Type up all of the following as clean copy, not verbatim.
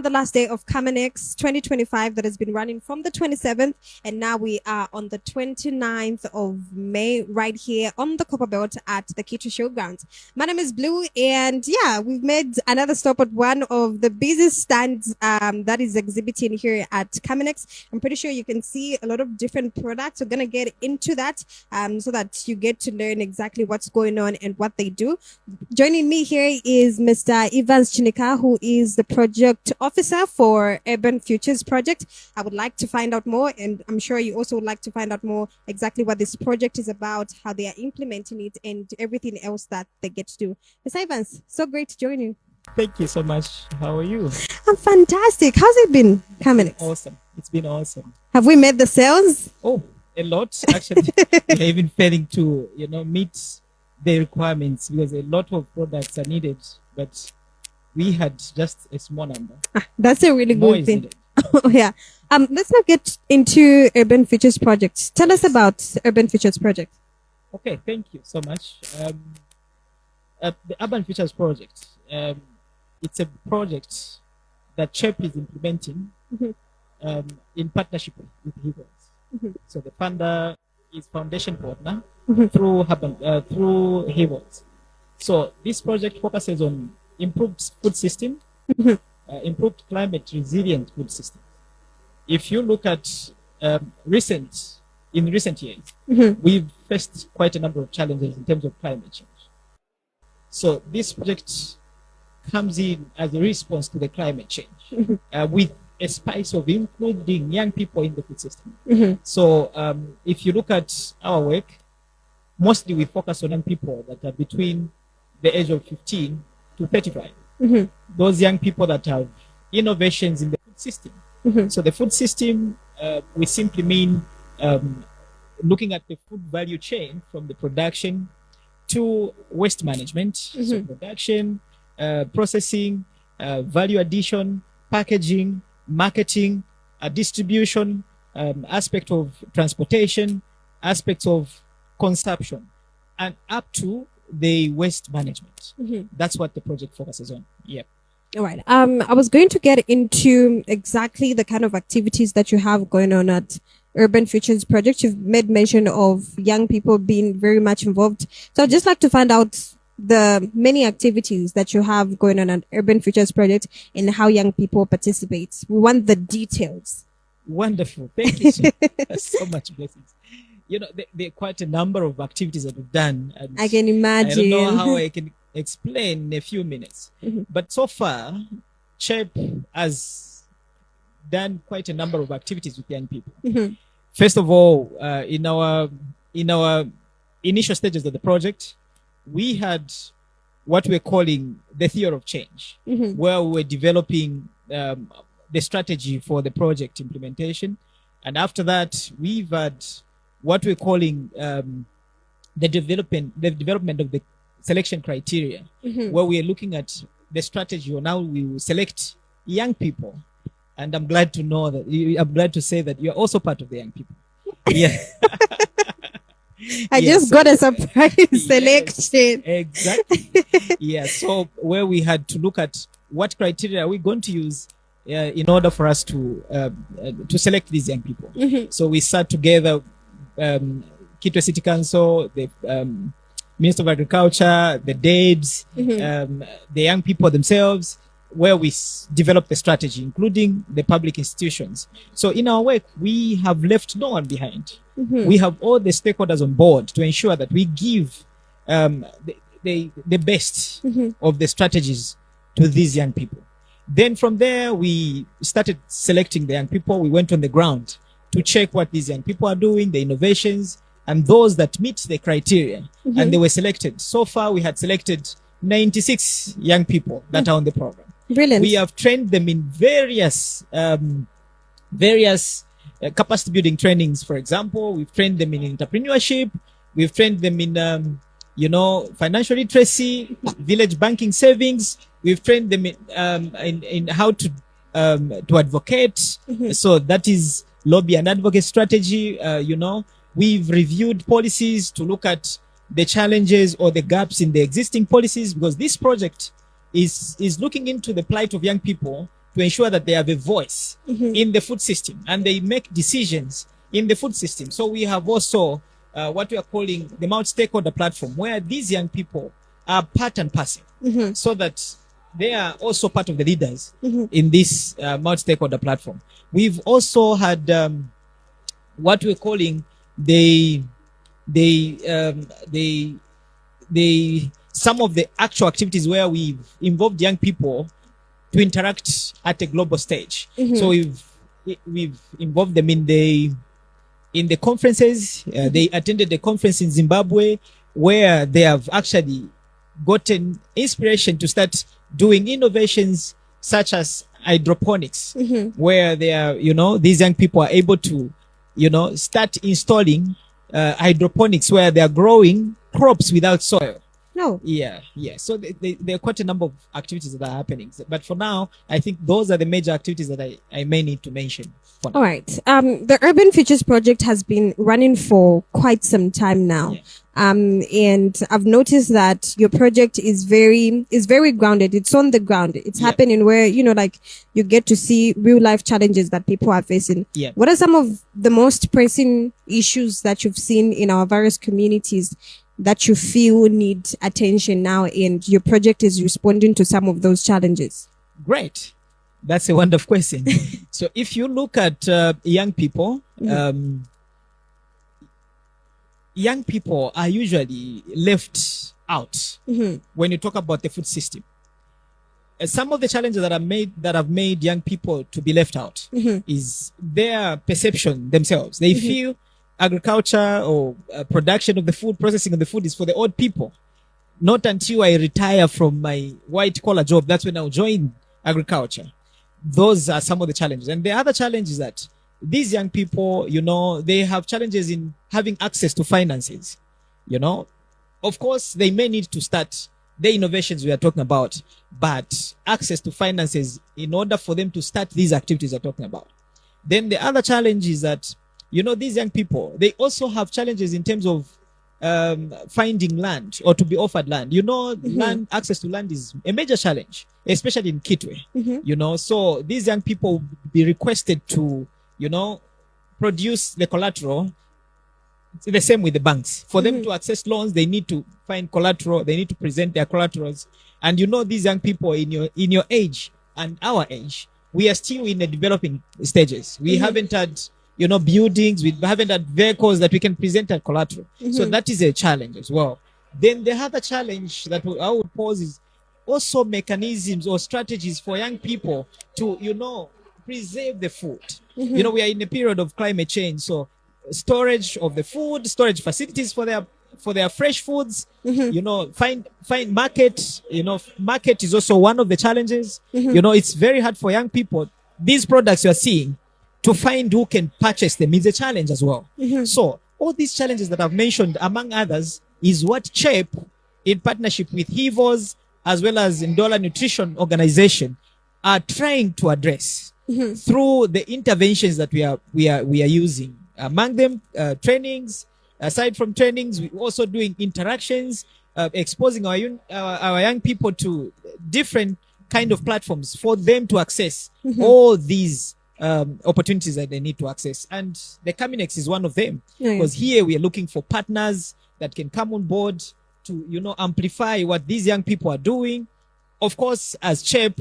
on the last day of Caminex 2025 that has been running from the 27th, and now we are on the 29th of May right here on the Copperbelt at the Kitchen Showgrounds. My name is Blue, and yeah, we've made another stop at one of the busiest stands that is exhibiting here at Caminex. I'm pretty sure you can see a lot of different products. We're going to get into that so that you get to learn exactly what's going on and what they do. Joining me here is Mr. Hivos, who is the project officer for Urban Futures Project. I would like to find out more, and I'm sure you also would like to find out more exactly what this project is about, how they are implementing it, and everything else that they get to do. Mr. Hivos, so great to join you. Thank you so much. How are you? I'm fantastic. How's it been, Caminex? Awesome. It's been awesome. Have we made the sales? Oh, a lot. Actually, we're even failing to, meet the requirements because a lot of products are needed, but we had just a small number. That's a really More good is thing. needed. Yeah. Let's now get into Urban Futures Project. Tell us about Urban Futures Project. Okay, thank you so much. The Urban Futures Project, it's a project that CHEP is implementing in partnership with Hivos. So the funder is foundation partner through Hivos. So this project focuses on improved food system, improved climate resilient food system. If you look at recent years, we've faced quite a number of challenges in terms of climate change. So this project comes in as a response to the climate change with a spice of including young people in the food system. So if you look at our work, mostly we focus on young people that are between the age of 15 to 35. Those young people that have innovations in the food system. So the food system, we simply mean looking at the food value chain from the production to waste management. So production, processing, value addition, packaging, marketing, distribution, aspect of transportation, aspects of consumption, and up to the waste management. That's what the project focuses on. Yeah. All right. I was going to get into exactly the kind of activities that you have going on at Urban Futures Project. You've made mention of young people being very much involved. So I'd just like to find out the many activities that you have going on at Urban Futures Project and how young people participate. We want the details. Wonderful. Thank you so much. Blessings. There are quite a number of activities that we've done. And I can imagine. I don't know how I can explain in a few minutes. But so far, CHEP has done quite a number of activities with young people. First of all, in our initial stages of the project, we had what we're calling the theory of change, where we were developing the strategy for the project implementation. And after that, we've had what we're calling the development of the selection criteria, where we are looking at the strategy on how we will select young people. And I'm glad to say that you're also part of the young people. Yeah. I just got a surprise selection. Exactly. Yeah. So where we had to look at what criteria are we going to use in order for us to select these young people. So we sat together, Kitwe City Council, the Minister of Agriculture, the DABs, the young people themselves, where we developed the strategy, including the public institutions. So in our work, we have left no one behind. We have all the stakeholders on board to ensure that we give the best of the strategies to these young people. Then from there, we started selecting the young people. We went on the ground to check what these young people are doing, the innovations, and those that meet the criteria. And they were selected. So far, we had selected 96 young people that are on the program. Brilliant. We have trained them in various capacity building trainings. For example, we've trained them in entrepreneurship. We've trained them in, financial literacy, village banking savings. We've trained them in how to advocate. So that is lobby and advocate strategy. We've reviewed policies to look at the challenges or the gaps in the existing policies, because this project is looking into the plight of young people to ensure that they have a voice in the food system and they make decisions in the food system. So we have also what we are calling the multi-stakeholder platform, where these young people are part and parcel, so that they are also part of the leaders in this multi-stakeholder platform. We've also had what we're calling some of the actual activities where we've involved young people to interact at a global stage. So we've involved them in the conferences. They attended the conference in Zimbabwe, where they have actually gotten inspiration to start doing innovations such as hydroponics, where they are, these young people are able to, start installing hydroponics, where they are growing crops without soil. No. Yeah. So there are quite a number of activities that are happening. But for now, I think those are the major activities that I may need to mention. All right. The Urban Futures Project has been running for quite some time now. Yeah. And I've noticed that your project is very grounded. It's on the ground. It's happening where, you get to see real life challenges that people are facing. Yeah. What are some of the most pressing issues that you've seen in our various communities that you feel need attention now, and your project is responding to some of those challenges? Great. That's a wonderful question. So if you look at young people, young people are usually left out when you talk about the food system. Some of the challenges that have made young people to be left out is their perception themselves. They feel agriculture or production of the food, processing of the food is for the old people. Not until I retire from my white collar job, that's when I'll join agriculture. Those are some of the challenges. And the other challenge is that these young people, they have challenges in having access to finances. Of course, they may need to start the innovations we are talking about, but access to finances in order for them to start these activities we're talking about. Then the other challenge is that, these young people, they also have challenges in terms of finding land or to be offered land. Land, access to land is a major challenge, especially in Kitwe. So these young people will be requested to, produce the collateral. It's the same with the banks. For them to access loans, they need to find collateral. They need to present their collaterals. And these young people in your age and our age, we are still in the developing stages. We haven't had buildings, we haven't had vehicles that we can present at collateral. So that is a challenge as well. Then the other challenge that I would pose is also mechanisms or strategies for young people to, preserve the food. We are in a period of climate change. So storage of the food, storage facilities for their fresh foods, find market, market is also one of the challenges. It's very hard for young people. These products you are seeing, to find who can purchase them is a challenge as well. So all these challenges that I've mentioned, among others, is what CHEP, in partnership with Hivos, as well as Ndola Nutrition Organization, are trying to address through the interventions that we are using. Among them, trainings. Aside from trainings, we're also doing interactions, exposing our young people to different kind of platforms for them to access all these opportunities that they need to access. And the Caminex is one of them, because here we are looking for partners that can come on board to, amplify what these young people are doing. Of course, as CHEP,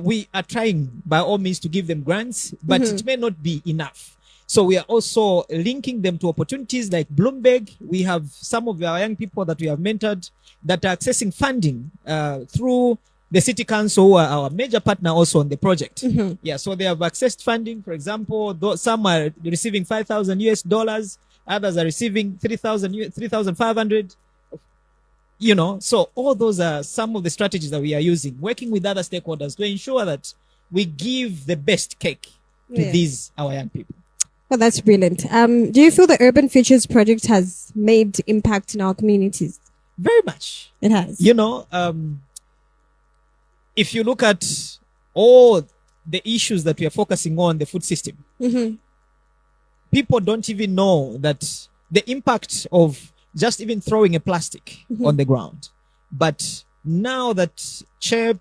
we are trying by all means to give them grants, but it may not be enough. So we are also linking them to opportunities like Bloomberg. We have some of our young people that we have mentored that are accessing funding through the City Council, who are our major partner also on the project. So they have accessed funding. For example, some are receiving $5,000, others are receiving 3,500. So all those are some of the strategies that we are using, working with other stakeholders to ensure that we give the best cake to these our young people. Well, that's brilliant. Do you feel the Urban Futures Project has made impact in our communities? Very much. It has. If you look at all the issues that we are focusing on the food system, people don't even know that the impact of just even throwing a plastic on the ground. But now that CHEP,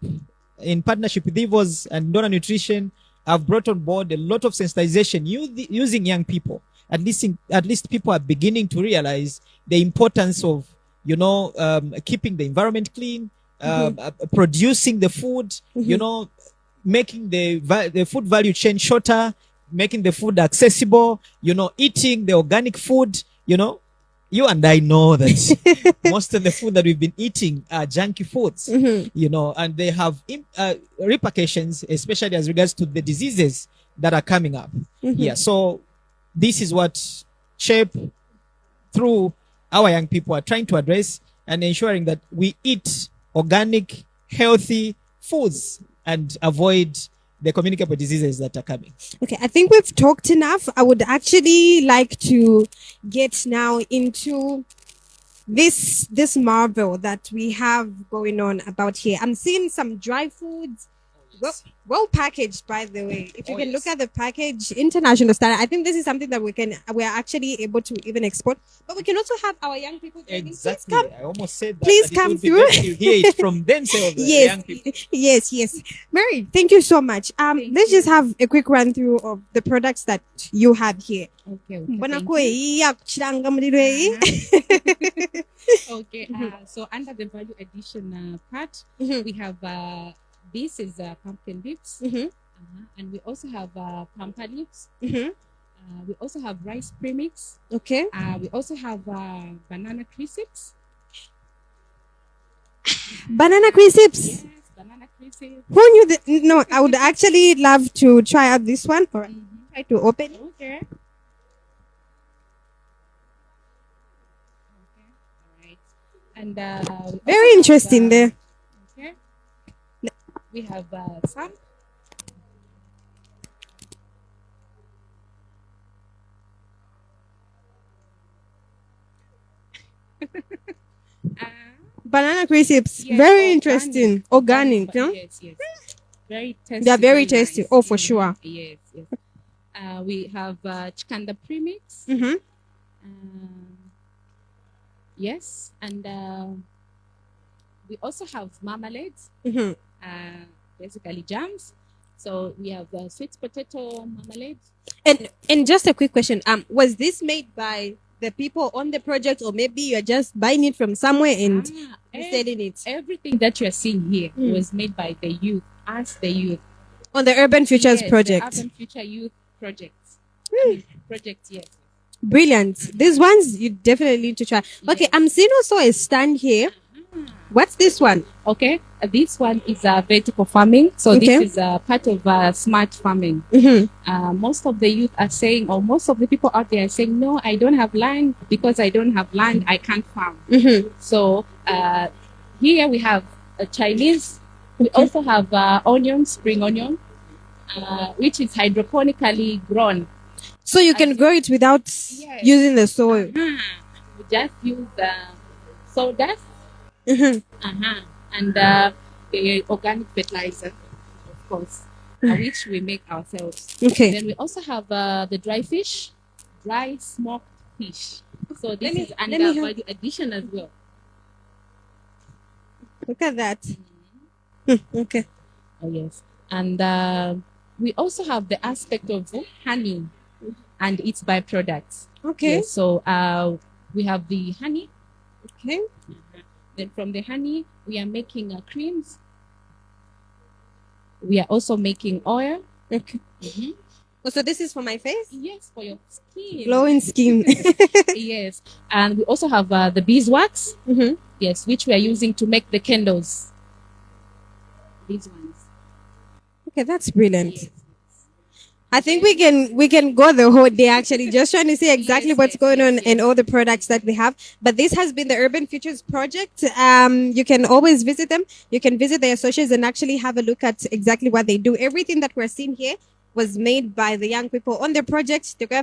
in partnership with Hivos and Ndola Nutrition, have brought on board a lot of sensitization using young people. At least people are beginning to realize the importance of, keeping the environment clean, producing the food, making the food value chain shorter, making the food accessible, eating the organic food, you and I know that most of the food that we've been eating are junky foods, and they have repercussions, especially as regards to the diseases that are coming up. Yeah. So this is what CHEP, through our young people, are trying to address, and ensuring that we eat organic, healthy foods and avoid the communicable diseases that are coming. Okay, I think we've talked enough. I would actually like to get now into this marvel that we have going on about here. I'm seeing some dry foods, well packaged, by the way. If you can look at the package, international standard. I think this is something that we're actually able to even export. But we can also have our young people. Exactly. I almost said that. Please come through. You hear it from themselves. Yes, young people. yes. Mary, thank you so much. Let's just have a quick run through of the products that you have here. Okay. So under the value addition part, we have this is pumpkin lips, and we also have pampa lips. We also have rice premix. Okay. We also have banana crisps. Banana crisps. Yes, banana crisps. Who knew that? No, I would actually love to try out this one. All right. Try to open. Okay. All right. And very interesting there. Okay. We have some. Banana crisps, yes, very interesting. Organic, no? Yes. Very tasty. They are very tasty. Nice. Oh, for sure. Yes. We have chikanda premix. Yes, and we also have marmalades. Basically jams. So we have sweet potato marmalade. And just a quick question. Was this made by the people on the project, or maybe you're just buying it from somewhere and selling it? Everything that you're seeing here was made by the youth, the youth. On the Urban Futures project. The Urban Future Youth Project. Project, yes. Brilliant. These ones you definitely need to try. Okay, I'm seeing also a stand here. What's this one? Okay, this one is vertical farming. So this is part of smart farming. Most of the youth are saying, or most of the people out there are saying, no, I don't have land. Because I don't have land, I can't farm. So here we have Chinese. We also have spring onion, which is hydroponically grown. So you can grow it without using the soil. We just use sawdust. And the organic fertilizer, of course, which we make ourselves. Okay. Then we also have the dry smoked fish. So this is under value addition as well. Look at that. Okay. Oh yes, and we also have the aspect of honey and its byproducts. Okay. Yes, so we have the honey. Okay. Then from the honey, we are making creams. We are also making oil. Okay. Oh, so this is for my face? Yes, for your skin. Glowing skin. Yes. And we also have the beeswax. Yes, which we are using to make the candles. These ones. Okay, that's brilliant. Yes. I think we can go the whole day actually just trying to see exactly what's going on and all the products that they have. But this has been the Urban Futures Project. You can always visit them. You can visit their socials and actually have a look at exactly what they do. Everything that we're seeing here was made by the young people on the project. This is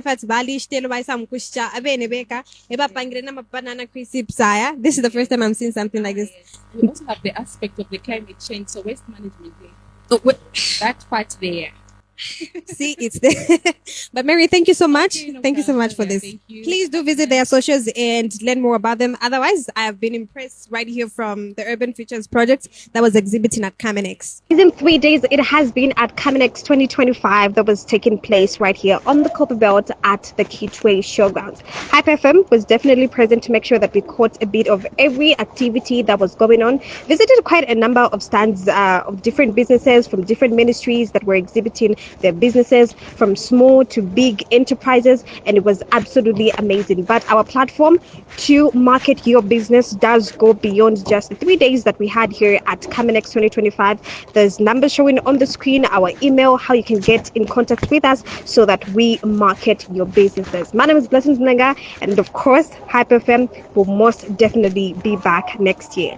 the first time I'm seeing something like this. We also have the aspect of the climate change, so waste management. That part there. See, it's there. But Mary, thank you so much. Okay, no Thank you so problem. much for Yeah, this. thank you. Please do visit their socials and learn more about them. Otherwise, I have been impressed right here from the Urban Futures Project that was exhibiting at Caminex. In 3 days, it has been at Caminex 2025 that was taking place right here on the Copperbelt at the Kitwe Showgrounds. Hyper FM was definitely present to make sure that we caught a bit of every activity that was going on. Visited quite a number of stands of different businesses from different ministries that were exhibiting their businesses from small to big enterprises, and it was absolutely amazing. But our platform to market your business does go beyond just the 3 days that we had here at Caminex 2025. There's numbers showing on the screen, our email, how you can get in contact with us so that we market your businesses. My name is Blessings Nenga, and of course, Hyper FM will most definitely be back next year.